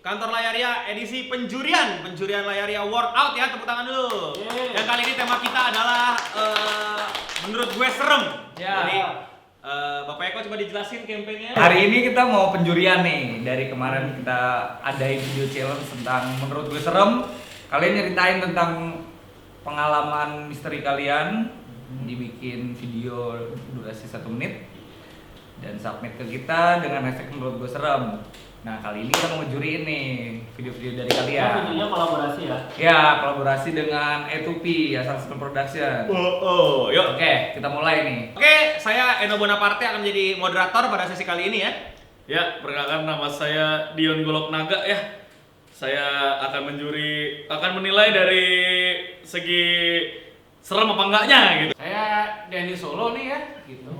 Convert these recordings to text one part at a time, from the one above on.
Kantor Layaria edisi penjurian Layaria Workout ya, tepuk tangan dulu. Yang kali ini tema kita adalah menurut gue serem. Jadi Bapak Eko coba dijelasin kampanyenya. Hari ini kita mau penjurian nih. Dari kemarin kita adain video challenge tentang menurut gue serem. Kalian nyeritain tentang pengalaman misteri kalian, dibikin video durasi 1 menit dan submit ke kita dengan hashtag menurut gue serem. Nah, kali ini kita mau ngejuriin nih video-video dari kalian. Videonya kolaborasi ya? Ya, kolaborasi dengan E2P, Asal System Production. Yuk. Oke, kita mulai nih. Oke, saya Eno Bonaparte akan menjadi moderator pada sesi kali ini ya. Ya, perkenalkan nama saya Dion Golok Naga ya. Saya akan menilai dari segi serem apa enggaknya gitu. Saya Denny Solo nih ya, gitu.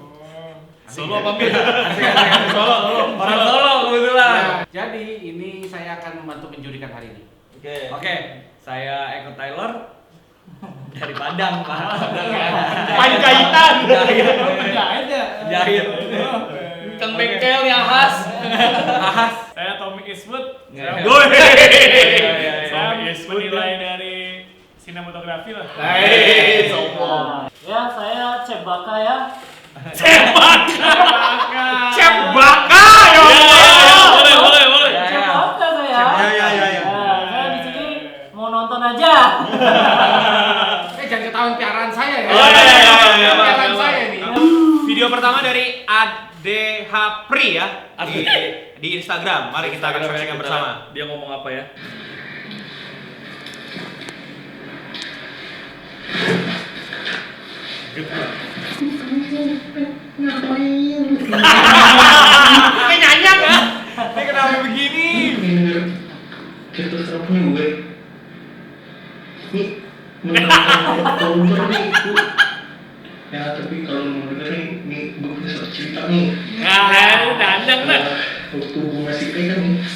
Solo apa Mir? Solo. Orang Solo kebetulan. Nah, jadi ini saya akan membantu menjurikan hari ini. Oke, saya Eko Tyler dari Padang, Pak. Panjaitan. Penjahit ya? Jahit. Kang bengkel yang khas. Ahas. Saya Tommy Eastwood. Ya. Saya menilai dari sinematografi lah. Sombong. Ya, saya Cep Baka ya. Cep Baka ya. Boleh. Cep Baka saya. Ya. Saya di sini mau nonton aja. Jangan ketahuan piaraan saya ya. Iya. Piaraan saya nih. Video pertama dari Ade Hapri ya di Instagram. Mari kita akan saksikan bersama. Dia ngomong apa ya? Ini nyanyak ya. Ini kenapa begini? Kita serap gue. Nih, menurut nih. Ya tapi kalau mau dengerin nih, gue punya satu cerita nih. Dandang lah. Waktu gue masih pegang nih.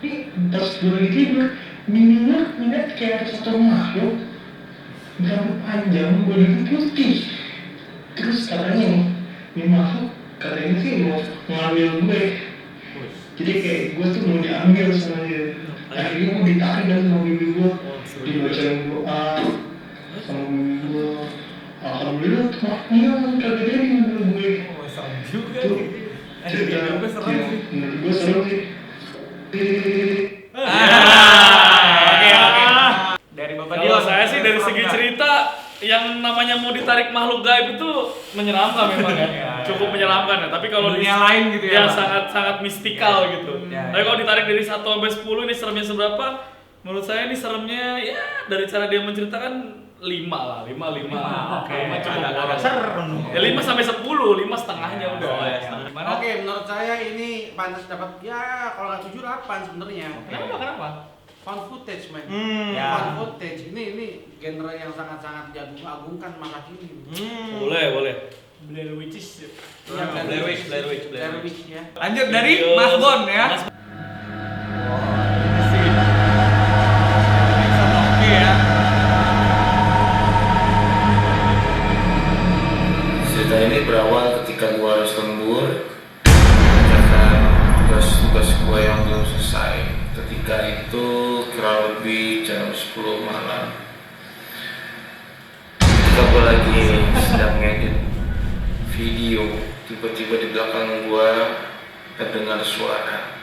Nih, pas gue lagi tidur, minimal ngeliat kayak ada satu makhluk berambut panjang, berambut putih. Terus katanya nih, ini makhluk katanya sih mau ngambil gue. Jadi kayak gue tuh mau diambil sama dia. Akhirnya gue ditarik dan sama bibi gue, dibacain doa sama bibi gue. Alhamdulillah tuh maknya kagak jadi ngambil gue. Serem juga Tuh nih. cerita Gue serem yang sih. menurut gue serem sih. Oke. Dari Bapak Kalau Dion. saya sih dari segi cerita yang namanya mau ditarik makhluk gaib itu menyeramkan memang ya. Cukup menyeramkan ya. Tapi kalau Dunia lain gitu ya, Ya Pak? sangat mistikal gitu. Ya. Tapi kalau ditarik dari 1 sampai 10 ini seremnya seberapa? Menurut saya ini seremnya ya dari cara dia menceritakan 5 lah, 5. Oke. 5 cukup Agak orang. serem. Ya 5 sampai 10, 5 setengahnya udah. Gimana? Oke, menurut saya ini pantas dapat ya kalau nggak 7 8 sebenarnya. Kenapa? Found footage man. Ya. Found footage ini genre yang sangat-sangat diagung-agungkan masa kini. Boleh. Blair Witches. Iya, Blair Witch. Blair Witch ya. Lanjut dari Mas Bon ya. Oke ya. Cerita ini berawal ketika gue harus lembur mengerjakan tugas-tugas gue yang belum selesai. Ketika itu kurang lebih jam 10 malam. Ketika gue lagi sedang ngedit video, tiba-tiba di belakang gue terdengar suara.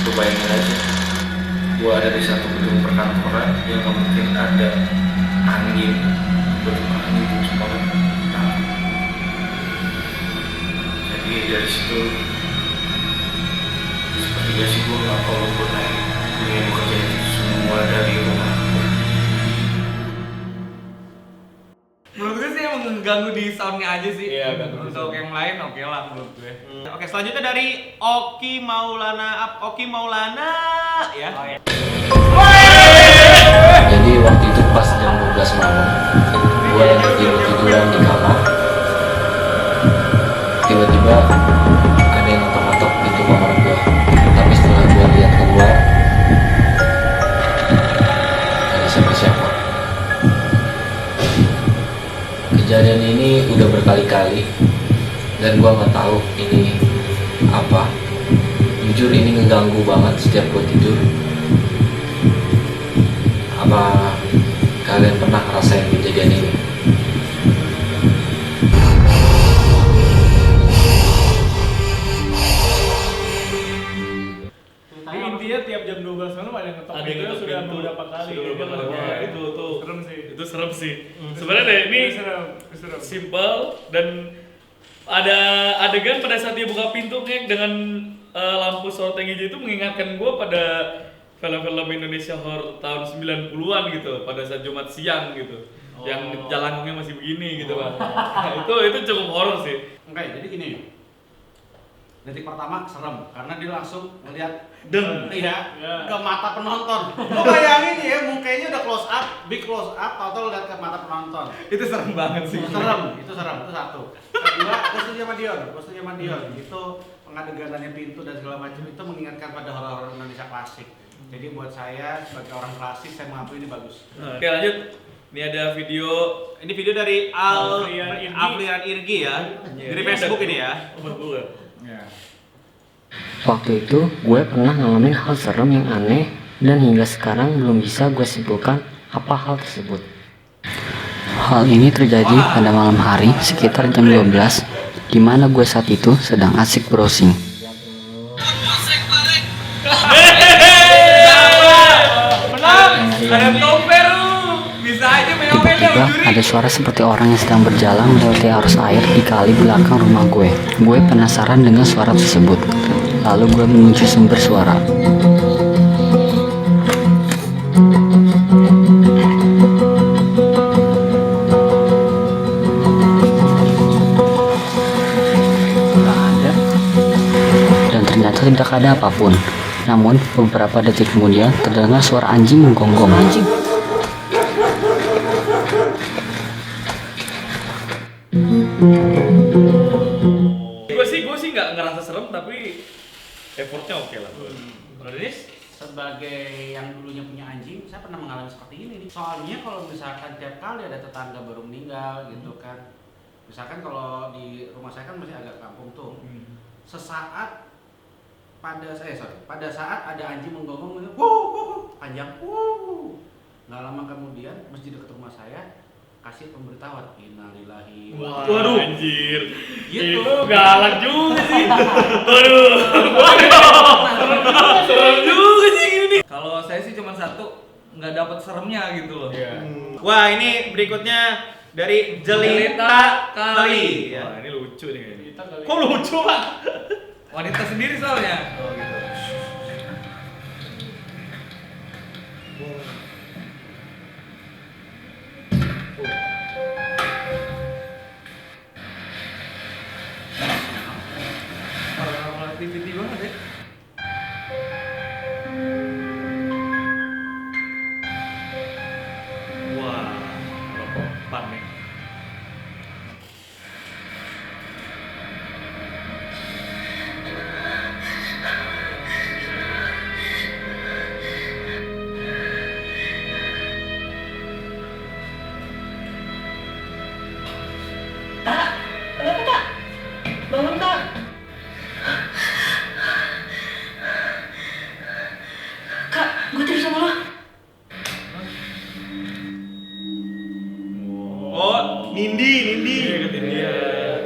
Lu bayangin aja, gue ada di satu gedung perkantoran yang gak mungkin ada angin, betul angin terus banget. Nah, jadi dari situ seperti gak sih gue gak perlu naik gue yang kerjain semua dari rumah. Menurut gue sih emang mengganggu di soundnya aja sih. Iya, ganggu di Untuk sound. yang lain oke lah menurut gue. Oke, selanjutnya dari Oki Maulana ya. Oh, iya. Jadi waktu itu pas jam 12 malam, gue lagi tidur-tiduran di kamar. Tiba-tiba ada yang ngetok-ngetok pintu kamar gue. Tapi setelah gue lihat keluar, ada siapa-siapa. Kejadian ini udah berkali-kali dan gue nggak tahu ini apa. Jujur ini ngeganggu banget setiap gue tidur. Apa kalian pernah ngerasain kejadian ini? Ceritanya Jadi apa intinya tiap jam 12 malam ada yang ngetok Ada yang pintu ngetok sudah pintu. beberapa kali. Sudah beberapa kali. Wah, Wah, itu tuh serem sih. itu serem sih. Sebenarnya ini serem. simple dan ada adegan pada saat dia buka pintu ngek dengan lampu soroteng hijau itu mengingatkan gue pada film-film Indonesia horor tahun 90-an gitu, pada saat Jumat siang gitu. Yang jalangkungnya masih begini gitu, Pak. Itu cukup horor sih. Oke, jadi gini. Detik pertama serem karena dia langsung melihat Ya. ke mata penonton. Lo bayangin ya, mukanya udah close up, big close up, atau lihat ke mata penonton. Itu serem banget sih. Serem, itu satu. Kedua, gue setuju sama Dion. Itu pengadeganannya pintu dan segala macam itu mengingatkan pada horor Indonesia klasik. Jadi buat saya sebagai orang klasik, saya mengakui ini bagus. Oke, lanjut. Ini ada video. Ini video dari Afrian Afrian Irgi ya. Dari Facebook ini ya. Waktu itu gue pernah ngalamin hal serem yang aneh dan hingga sekarang belum bisa gue simpulkan apa hal tersebut. Hal ini terjadi pada malam hari sekitar jam 12 di mana gue saat itu sedang asik browsing. Ada tomper lu. Bisa aja Tiba-tiba ada suara seperti orang yang sedang berjalan melewati arus air di kali belakang rumah gue. Gue penasaran dengan suara tersebut. Lalu gue menuju sumber suara. Gak ada. Dan ternyata tidak ada apapun. Namun beberapa detik kemudian terdengar suara anjing menggonggong. Gue sih nggak ngerasa serem tapi effortnya oke lah. Bro Denis? Sebagai yang dulunya punya anjing, saya pernah mengalami seperti ini nih. Soalnya kalau misalkan tiap kali ada tetangga baru meninggal gitu kan, misalkan kalau di rumah saya kan masih agak kampung tuh, sesaat pada saat ada anjing menggonggong gitu, panjang, nggak lama kemudian masjid dekat rumah saya kasih pemberitahuan, innalillahi. Waduh, anjir. Gitu. Itu galak juga sih. Waduh. Serem juga sih gini. Kalau saya sih cuma satu, nggak dapat seremnya gitu loh. Wah, ini berikutnya dari Jelita Kali. Wah, ini lucu nih kayaknya. Kok lucu, Pak? Wanita sendiri soalnya. Oh gitu. Paranormal activity banget ya. Wah, rokokan nih. Oh, Nindi. Iya.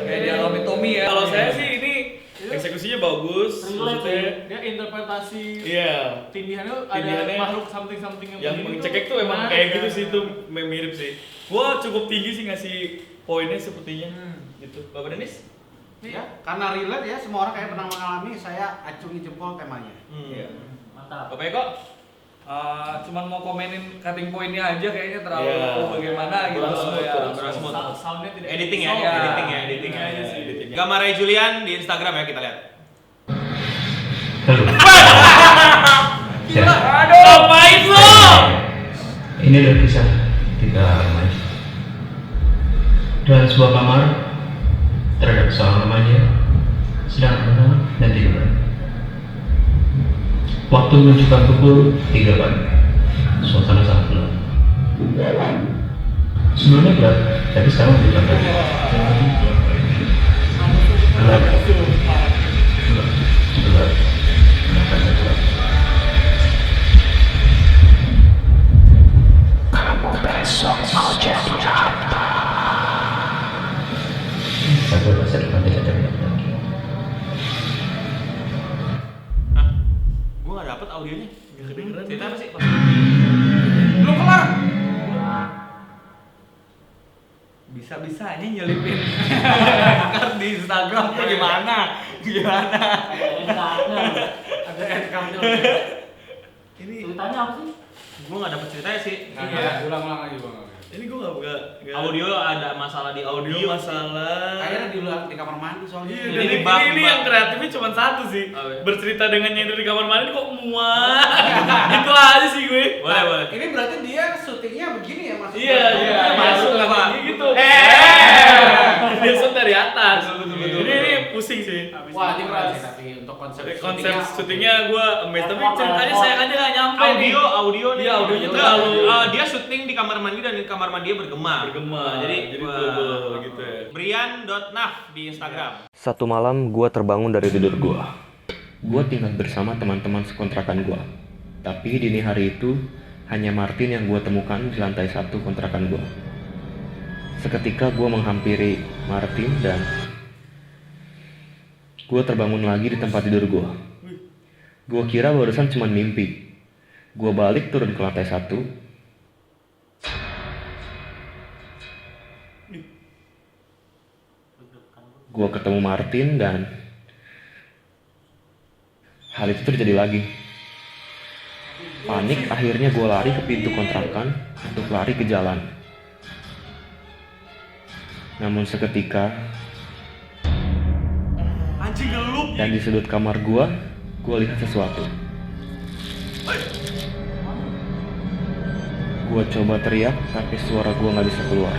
Kayak dialami Tommy ya. Kalau saya sih ini eksekusinya bagus. Relate Maksudnya, ya. Dia interpretasi iya. tindihannya ada Tindihannya makhluk something Yang begini cekek tuh emang menarik kayak ya. gitu sih, itu mirip sih. Gua cukup tinggi sih ngasih poinnya sepertinya. Gitu. Bapak Denis? Ya, karena relate ya, semua orang kayak pernah mengalami, saya acungi jempol temanya. Iya. Mantap. Bapak Eko? Cuman mau komenin cutting pointnya aja kayaknya terlalu Iya. bagaimana gitu. Kurang smooth, Ya. kurang smooth. Soundnya tidak Editing ya, Iya. editing ya. aja sih. Gambar Julian di Instagram ya, kita lihat. Halo. Aduh, ngapain lo? Ini adalah kisah kita remaja. Dalam sebuah kamar terhadap seorang remaja sedang berenang dan tiduran. Waktu menunjukkan pukul 3 pagi. Suasana sangat gelap. Sebelumnya gelap, tapi sekarang lebih gelap lagi. Kamu besok mau jadi apa? Aku rasa cuma dia lagi. Hah? Gua nggak dapet audionya. Gak kedengeran. Cerita apa sih? Belum kelar. Bisa-bisanya nyelipin card di Instagram tuh gimana? Ada endcard-nya. Ini ceritanya apa sih? Gua nggak dapet ceritanya sih. Ulang-ulang lagi bang. Ini gue gak Audio ada masalah di audio masalah. Kayaknya diulang di kamar mandi soalnya. Iya, Ini dan di ini, bug, ini di bug. yang kreatifnya cuma satu sih. Oh, iya. Bercerita dengan nyender di kamar mandi kok muat. Itu aja sih gue. Boleh. Ini berarti dia syutingnya begini ya maksudnya? Iya, Iya, masuk iya, lah iya. gitu. Dia shot dari atas. Ini pusing sih. Wah, ini keren sih tapi untuk konsep Konsep syutingnya. syutingnya gue amazed, tapi ceritanya saya aja gak nyampe nih. Audio nih. Iya, audionya Enggak, terlalu- dia syuting di kamar mandi dan di kamar mandi dia bergema. Bergema. Jadi Jadi double gitu ya. Brian.naf di Instagram. Satu malam gue terbangun dari tidur gue. Gue tinggal bersama teman-teman sekontrakan gue. Tapi dini hari itu hanya Martin yang gue temukan di lantai 1 kontrakan gue. Seketika gue menghampiri Martin dan gue terbangun lagi di tempat tidur gue. Gue kira barusan cuma mimpi. Gue balik turun ke lantai 1. Gue ketemu Martin dan hal itu terjadi lagi. Panik, akhirnya gue lari ke pintu kontrakan untuk lari ke jalan. Namun seketika, Anjing gelup. dan di sudut kamar gue lihat sesuatu. Gue coba teriak, tapi suara gue nggak bisa keluar.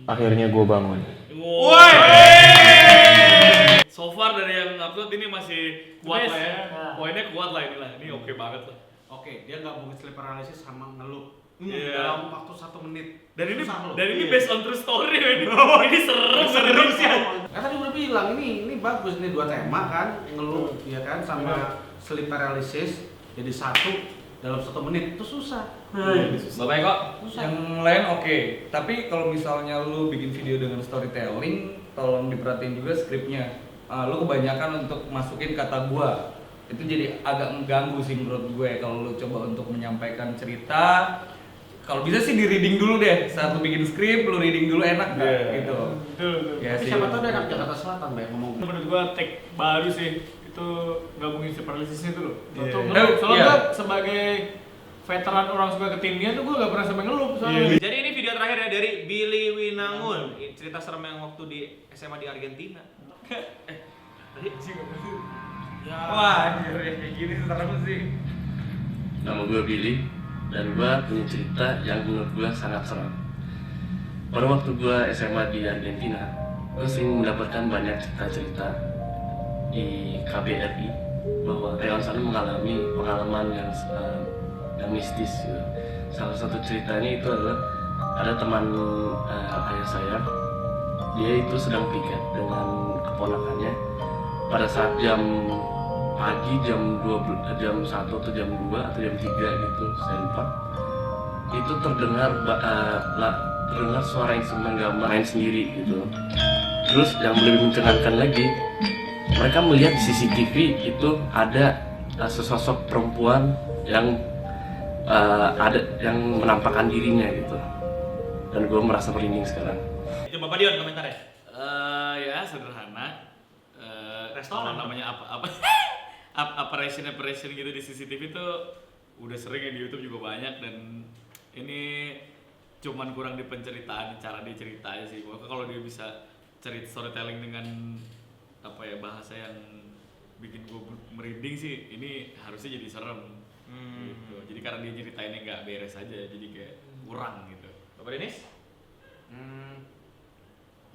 Akhirnya gue bangun. Woi. So far dari yang upload ini masih kuat Best. lah ya. Ya. Poinnya kuat lah inilah. Ini oke banget lah. Oke, dia gabungin sleep paralysis sama ngelup. Iya. Dalam waktu 1 menit. Dan ini Susah loh. ini based on true story ini. Ini serem sih. Kan tadi udah bilang ini bagus nih 2 tema kan, ngeluh ya kan sama sleep paralysis jadi satu dalam 1 menit itu susah. Bapak Eko, yang lain oke. Tapi kalau misalnya lu bikin video dengan storytelling, tolong diperhatiin juga skripnya. Lu kebanyakan untuk masukin kata gua. Itu jadi agak mengganggu sih menurut gue kalau lu coba untuk menyampaikan cerita. Kalau bisa sih di reading dulu deh. Saat lu bikin skrip, lu reading dulu enak gak? Yeah. Gitu. Betul. Ya Tapi sih. siapa tahu dia anak Jakarta Selatan banyak ngomong. Menurut gua tag baru sih itu gabungin sleep paralysisnya itu loh. Iya. Tuh ngelup. Soalnya Iya. gua sebagai veteran orang suka ke timnya tuh gua gak pernah sampai ngelup soalnya. Jadi ini video terakhir ya dari Billy Winangun. Ini cerita serem yang waktu di SMA di Argentina. Wah, anjir, kayak gini serem sih. Nama gue Billy dan gue punya cerita yang menurut gue sangat seram. Pada waktu gue SMA di Argentina, gue sering mendapatkan banyak cerita-cerita di KBRI bahwa Reon Salim mengalami pengalaman yang mistis. Gitu. Salah satu ceritanya itu adalah ada teman ayah saya, dia itu sedang piket dengan keponakannya pada saat jam pagi jam 1 atau jam 2 atau jam 3 gitu, saya lupa. Itu terdengar suara instrumen gamelan main sendiri gitu. Terus yang lebih mencengangkan lagi, mereka melihat di CCTV itu ada sesosok perempuan yang menampakkan dirinya gitu. Dan gue merasa merinding sekarang. Itu Bapak Dion komentarnya. Ya sederhana. Restoran Kalau namanya apa operation gitu di CCTV itu udah sering ya, di YouTube juga banyak, dan ini cuman kurang di penceritaan, cara dia cerita aja sih. Pokoknya kalau dia bisa cerita storytelling dengan apa ya, bahasa yang bikin gue merinding sih, ini harusnya jadi serem. Gitu. Jadi karena dia ceritainnya nggak beres aja, jadi kayak kurang gitu. Bapak Denis?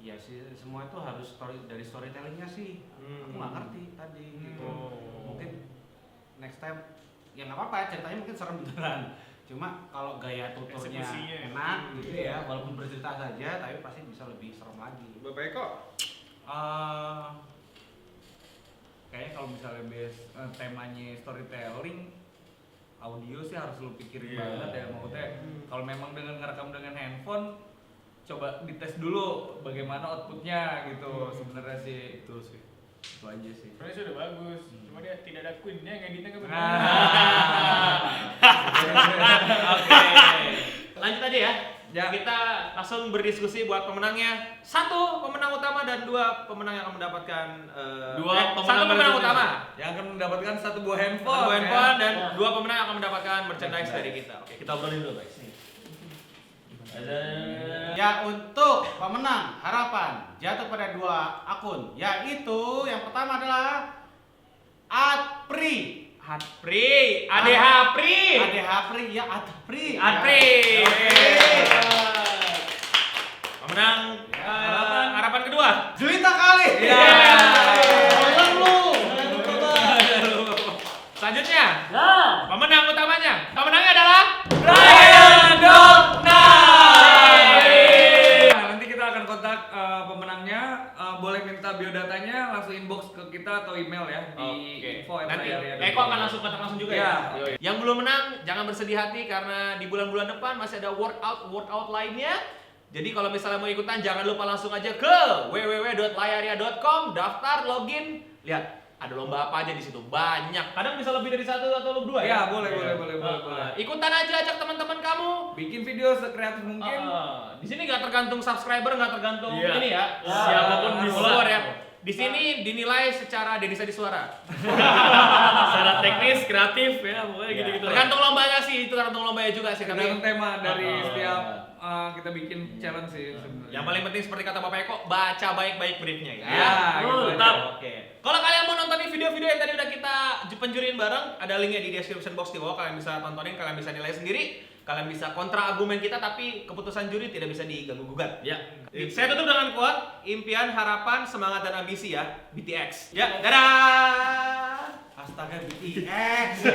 Iya sih, semua itu harus dari storytellingnya sih. Aku nggak ngerti tadi gitu. Mungkin next time ya nggak apa-apa, ceritanya mungkin serem beneran. Cuma kalau gaya tuturnya Eksekusinya. enak gitu ya, walaupun bercerita saja, tapi pasti bisa lebih serem lagi. Bapak Eko? Kayaknya kalau misalnya temanya storytelling, audio sih harus lu pikirin banget ya. Maksudnya kalau memang dengan ngerekam dengan handphone, coba dites dulu bagaimana outputnya gitu. Sebenarnya sih itu sih. Itu aja sih. Sebenarnya sudah bagus, cuma dia tidak ada queen-nya, ngeditnya kan benar. Oke. Lanjut aja ya. Kita langsung berdiskusi buat pemenangnya. 1 pemenang utama dan 2 pemenang yang akan mendapatkan satu pemenang utama yang akan mendapatkan 1 buah handphone. 1 buah handphone dan 2 pemenang yang akan mendapatkan merchandise dari kita. Oke, kita obrolin dulu guys. Ya, untuk pemenang harapan jatuh pada 2 akun, yaitu yang pertama adalah Adpri. Adpri, Adhapri. Adhapri, ya Adpri. Adpri. Oke. Pemenang harapan kedua. Juwita kali. Ya. Lu. Selanjutnya. Ya. Pemenang utamanya. Pemenangnya adalah Brian Dokna. Nanti kita akan kontak pemenangnya. Boleh minta biodatanya langsung inbox ke kita atau email ya di info. Nanti Eko akan langsung kontak langsung juga ya. Yang belum menang jangan bersedih hati karena di bulan-bulan depan masih ada workout lainnya. Jadi kalau misalnya mau ikutan jangan lupa langsung aja ke www.layaria.com, daftar, login, lihat ada lomba apa aja di situ, banyak. Kadang bisa lebih dari 1 atau 2 ya. Ya, boleh. Ikutan aja, ajak teman-teman kamu. Bikin video sekreatif mungkin. Di sini nggak tergantung subscriber, nggak tergantung ini ya. Siapapun bisa. Follower ya. Di sini dinilai secara Denisa di suara. Secara teknis, kreatif ya, pokoknya gitu-gitu. Tergantung lombanya sih, itu tergantung lombanya juga sih. Tergantung tema dari setiap kita bikin challenge sih sebenarnya. Yang paling penting seperti kata Bapak Eko, baca baik-baik briefnya ya. Ya, gitu Tetap. Oke. Kalau kalian mau nontonin video-video yang tadi udah kita penjuriin bareng, ada linknya di description box di bawah. Kalian bisa tontonin, kalian bisa nilai sendiri. Kalian bisa kontra argumen kita, tapi keputusan juri tidak bisa diganggu gugat. Ya. Saya tutup dengan quote, impian, harapan, semangat dan ambisi ya, BTX. Ya, dadah. Astaga, BTX.